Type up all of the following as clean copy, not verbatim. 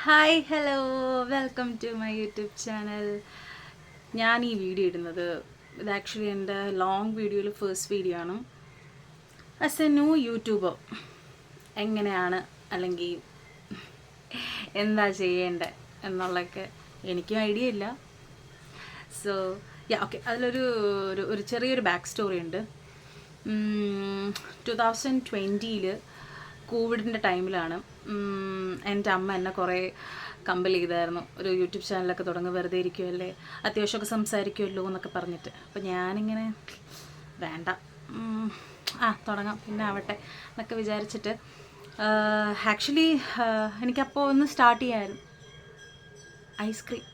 Hi hello welcome to my YouTube channel. ഞാൻ ഈ video ഇടുന്നത് ഇത് ആക്ച്വലി എൻ്റെ ലോങ് വീഡിയോയിൽ ഫസ്റ്റ് വീഡിയോ ആണ്. ആസ് എ ന്യൂ യൂട്യൂബർ എങ്ങനെയാണ് അല്ലെങ്കിൽ എന്താ ചെയ്യേണ്ടത് എന്നുള്ളതൊക്കെ എനിക്കും ഐഡിയ ഇല്ല. സോ ഓക്കെ, അതിലൊരു ഒരു ചെറിയൊരു ബാക്ക് സ്റ്റോറി ഉണ്ട്. 2020 കോവിഡിൻ്റെ ടൈമിലാണ് എൻ്റെ അമ്മ എന്നെ കുറേ കമ്പൽ ചെയ്തായിരുന്നു, ഒരു യൂട്യൂബ് ചാനലൊക്കെ തുടങ്ങി, വെറുതെ ഇരിക്കുമല്ലേ, അത്യാവശ്യമൊക്കെ സംസാരിക്കുമല്ലോ എന്നൊക്കെ പറഞ്ഞിട്ട്. അപ്പോൾ ഞാനിങ്ങനെ വേണ്ട, തുടങ്ങാം, പിന്നെ ആവട്ടെ എന്നൊക്കെ വിചാരിച്ചിട്ട് ആക്ച്വലി എനിക്കപ്പോൾ ഒന്ന് സ്റ്റാർട്ട് ചെയ്യാമായിരുന്നു ഐസ്ക്രീം.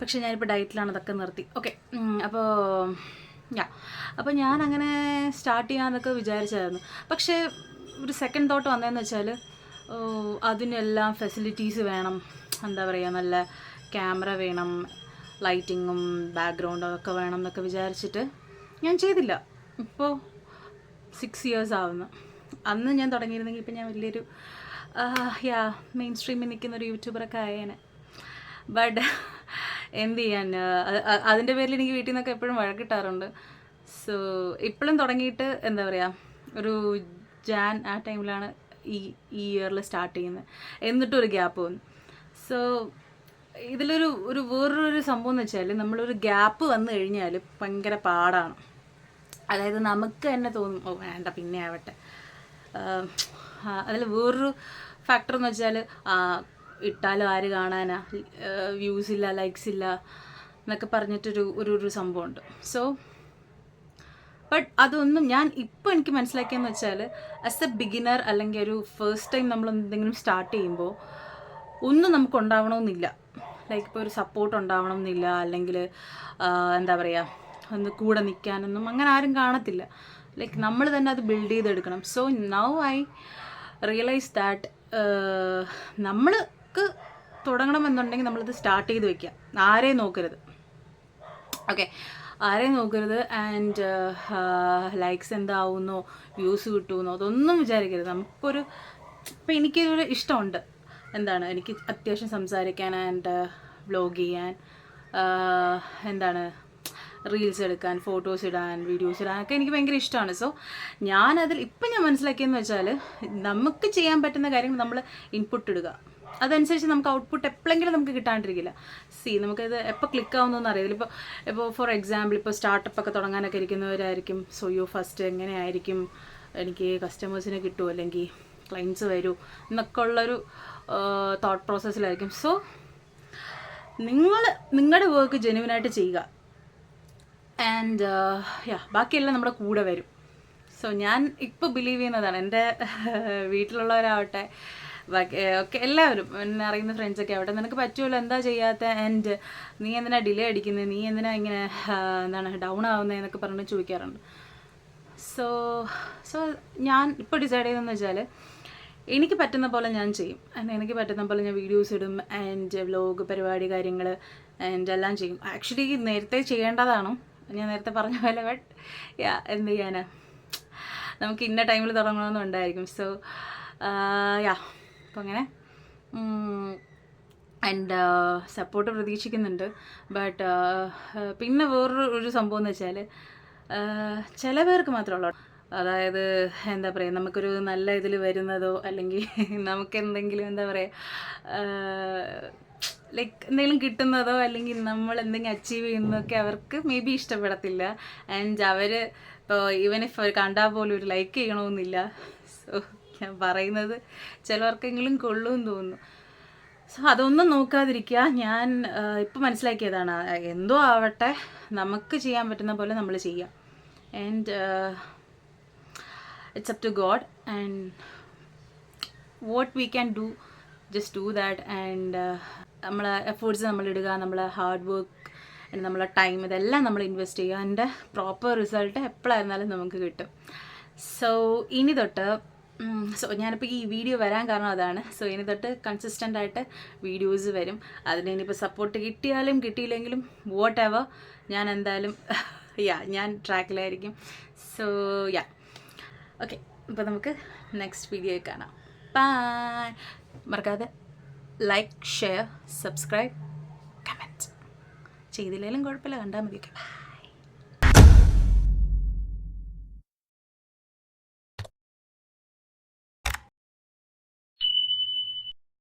പക്ഷെ ഞാനിപ്പോൾ ഡയറ്റിലാണ്, അതൊക്കെ നിർത്തി. ഓക്കെ, അപ്പോൾ ഞാനങ്ങനെ സ്റ്റാർട്ട് ചെയ്യാമെന്നൊക്കെ വിചാരിച്ചായിരുന്നു. പക്ഷേ ഒരു സെക്കൻഡ് തോട്ട് വന്നതെന്ന് വെച്ചാൽ അതിനെല്ലാം ഫെസിലിറ്റീസ് വേണം, എന്താ പറയുക, നല്ല ക്യാമറ വേണം, ലൈറ്റിങ്ങും ബാക്ക്ഗ്രൗണ്ടും അതൊക്കെ വേണം എന്നൊക്കെ വിചാരിച്ചിട്ട് ഞാൻ ചെയ്തില്ല. ഇപ്പോൾ 6 years ആവുന്നു. അന്ന് ഞാൻ തുടങ്ങിയിരുന്നെങ്കിൽ ഇപ്പം ഞാൻ വലിയൊരു മെയിൻ സ്ട്രീമിൽ നിൽക്കുന്നൊരു യൂട്യൂബറൊക്കെ ആയേനെ. ബട്ട് എന്ത് ചെയ്യാൻ, അതിൻ്റെ പേരിൽ എനിക്ക് വീട്ടിൽ നിന്നൊക്കെ എപ്പോഴും വഴക്കിട്ടാറുണ്ട്. സോ ഇപ്പോഴും തുടങ്ങിയിട്ട് എന്താ പറയുക, ഒരു ജാൻ ആ ടൈമിലാണ് ഈ ഇയറിൽ സ്റ്റാർട്ട് ചെയ്യുന്നത്. എന്നിട്ടും ഒരു ഗ്യാപ്പ് വന്നു. സോ ഇതിലൊരു വേറൊരു സംഭവം എന്ന് വെച്ചാൽ, നമ്മളൊരു ഗ്യാപ്പ് വന്നു കഴിഞ്ഞാൽ ഭയങ്കര പാടാണ്. അതായത് നമുക്ക് തന്നെ തോന്നും, ഓ വേണ്ട, പിന്നെ ആവട്ടെ. അതിൽ വേറൊരു ഫാക്ടർ എന്ന് വെച്ചാൽ, ഇട്ടാലും ആര് കാണാനാ, വ്യൂസ് ഇല്ല, ലൈക്സ് ഇല്ല എന്നൊക്കെ പറഞ്ഞിട്ടൊരു സംഭവമുണ്ട്. സോ ബട്ട് അതൊന്നും ഞാൻ ഇപ്പോൾ എനിക്ക് മനസ്സിലാക്കിയെന്ന് വെച്ചാൽ, ആസ് എ ബിഗിനർ അല്ലെങ്കിൽ ഒരു ഫസ്റ്റ് ടൈം നമ്മൾ എന്തെങ്കിലും സ്റ്റാർട്ട് ചെയ്യുമ്പോൾ ഒന്നും നമുക്ക് ഉണ്ടാവണമെന്നില്ല. ലൈക്ക് ഇപ്പോൾ ഒരു സപ്പോർട്ട് ഉണ്ടാവണം എന്നില്ല, അല്ലെങ്കിൽ എന്താ പറയുക, ഒന്ന് കൂടെ നിൽക്കാനൊന്നും അങ്ങനെ ആരും കാണത്തില്ല. ലൈക്ക് നമ്മൾ തന്നെ അത് ബിൽഡ് ചെയ്തെടുക്കണം. So now I realise that നമ്മൾക്ക് തുടങ്ങണമെന്നുണ്ടെങ്കിൽ നമ്മളത് സ്റ്റാർട്ട് ചെയ്ത് വയ്ക്കുക. ആരെയും നോക്കരുത്. ഓക്കെ, ആരെയും നോക്കരുത്. ആൻഡ് ലൈക്സ് എന്താവുന്നോ, വ്യൂസ് കിട്ടുമെന്നോ അതൊന്നും വിചാരിക്കരുത്. നമുക്കൊരു ഇപ്പം എനിക്കൊരു ഇഷ്ടമുണ്ട്, എന്താണ്, എനിക്ക് അത്യാവശ്യം സംസാരിക്കാൻ ആൻഡ് വ്ലോഗ് ചെയ്യാൻ, എന്താണ്, റീൽസ് എടുക്കാൻ, ഫോട്ടോസ് ഇടാൻ, വീഡിയോസ് ഇടാനൊക്കെ എനിക്ക് ഭയങ്കര ഇഷ്ടമാണ്. സോ ഞാനതിൽ ഇപ്പം ഞാൻ മനസ്സിലാക്കിയെന്ന് വെച്ചാൽ, നമുക്ക് ചെയ്യാൻ പറ്റുന്ന കാര്യങ്ങൾ നമ്മൾ ഇൻപുട്ട് ഇടുക. അതനുസരിച്ച് നമുക്ക് ഔട്ട്പുട്ട് എപ്പോഴെങ്കിലും നമുക്ക് കിട്ടാണ്ടിരിക്കില്ല. നമുക്കത് എപ്പോൾ ക്ലിക്ക് ആവുന്നതെന്ന് അറിയില്ല. ഇപ്പോൾ ഫോർ എക്സാമ്പിൾ, ഇപ്പോൾ സ്റ്റാർട്ടപ്പൊക്കെ തുടങ്ങാനൊക്കെ ഇരിക്കുന്നവരായിരിക്കും, ഫസ്റ്റ് എങ്ങനെയായിരിക്കും എനിക്ക് കസ്റ്റമേഴ്സിനെ കിട്ടുമോ അല്ലെങ്കിൽ ക്ലയൻസ് വരൂ എന്നൊക്കെ ഉള്ളൊരു തോട്ട് പ്രോസസ്സിലായിരിക്കും. സോ നിങ്ങളുടെ വർക്ക് ജെന്യുവനായിട്ട് ചെയ്യുക. ആൻഡ് ബാക്കിയെല്ലാം നമ്മുടെ കൂടെ വരും. സോ ഞാൻ ഇപ്പോൾ ബിലീവ് ചെയ്യുന്നതാണ്. എൻ്റെ വീട്ടിലുള്ളവരാവട്ടെ, ഒക്കെ എല്ലാവരും, എന്നെ അറിയുന്ന ഫ്രണ്ട്സൊക്കെ ആവട്ടെ, നിനക്ക് പറ്റുമല്ലോ, എന്താ ചെയ്യാത്ത, ആൻഡ് നീ എന്തിനാ ഡിലേ അടിക്കുന്നത്, നീ എന്തിനാ ഇങ്ങനെ ഡൗൺ ആവുന്നത് എന്നൊക്കെ പറഞ്ഞ് ചോദിക്കാറുണ്ട്. സോ ഞാൻ ഇപ്പോൾ ഡിസൈഡ് ചെയ്തതെന്ന് വെച്ചാൽ, എനിക്ക് പറ്റുന്ന പോലെ ഞാൻ ചെയ്യും. എനിക്ക് പറ്റുന്ന പോലെ ഞാൻ വീഡിയോസ് ഇടും, ആൻഡ് വ്ലോഗ് പരിപാടി കാര്യങ്ങൾ ആൻഡ് എല്ലാം ചെയ്യും. ആക്ച്വലി നേരത്തെ ചെയ്യേണ്ടതാണ്, ഞാൻ നേരത്തെ പറഞ്ഞ പോലെ. ബട്ട് എന്ത് ചെയ്യാനാ, നമുക്ക് ഇന്ന ടൈമിൽ തുടങ്ങണമെന്നും ഉണ്ടായിരിക്കും. സോ അപ്പോൾ അങ്ങനെ ആൻഡ് സപ്പോർട്ട് പ്രതീക്ഷിക്കുന്നുണ്ട്. ബട്ട് പിന്നെ വേറൊരു സംഭവം എന്ന് വെച്ചാൽ, ചില പേർക്ക് മാത്രമുള്ള, അതായത് എന്താ പറയുക, നമുക്കൊരു നല്ല ഇതിൽ വരുന്നതോ അല്ലെങ്കിൽ നമുക്ക് എന്തെങ്കിലും എന്താ പറയുക, ലൈക്ക് എന്തെങ്കിലും കിട്ടുന്നതോ അല്ലെങ്കിൽ നമ്മൾ എന്തെങ്കിലും അച്ചീവ് ചെയ്യുന്നതൊക്കെ അവർക്ക് മേ ബി ഇഷ്ടപ്പെടത്തില്ല. ആൻഡ് അവർ ഇപ്പോൾ ഈവൻ ഇഫ് അവർ കണ്ടാൽ പോലും ഒരു ലൈക്ക് ചെയ്യണമെന്നില്ല. സോ ഞാൻ പറയുന്നത് ചിലവർക്കെങ്കിലും കൊള്ളുമെന്ന് തോന്നുന്നു. സോ അതൊന്നും നോക്കാതിരിക്കുക. ഞാൻ ഇപ്പോൾ മനസ്സിലാക്കിയതാണ്, എന്തോ ആവട്ടെ, നമുക്ക് ചെയ്യാൻ പറ്റുന്ന പോലെ നമ്മൾ ചെയ്യുക. And it's up to God, and what we can do, just do that. And നമ്മളെ എഫേർട്സ് നമ്മളിടുക, നമ്മളെ ഹാർഡ് വർക്ക്, നമ്മളെ ടൈം, ഇതെല്ലാം നമ്മൾ ഇൻവെസ്റ്റ് ചെയ്യുക. അതിൻ്റെ പ്രോപ്പർ റിസൾട്ട് എപ്പോഴായിരുന്നാലും നമുക്ക് കിട്ടും. സോ ഇനി തൊട്ട് ഞാനിപ്പോൾ ഈ വീഡിയോ വരാൻ കാരണം അതാണ്. സോ ഇനി തൊട്ട് കൺസിസ്റ്റൻ്റ് ആയിട്ട് വീഡിയോസ് വരും. അതിന് ഇനിയിപ്പോൾ സപ്പോർട്ട് കിട്ടിയാലും കിട്ടിയില്ലെങ്കിലും വാട്ട് എവർ, ഞാൻ എന്തായാലും ഞാൻ ട്രാക്കിലായിരിക്കും. സോ ഓക്കെ, അപ്പോൾ നമുക്ക് നെക്സ്റ്റ് വീഡിയോയിൽ കാണാം. ബൈ. മറക്കാതെ ലൈക്ക്, ഷെയർ, സബ്സ്ക്രൈബ്, കമൻറ്റ്. ചെയ്തില്ലെങ്കിലും കുഴപ്പമില്ല, കണ്ടാൽ മതി.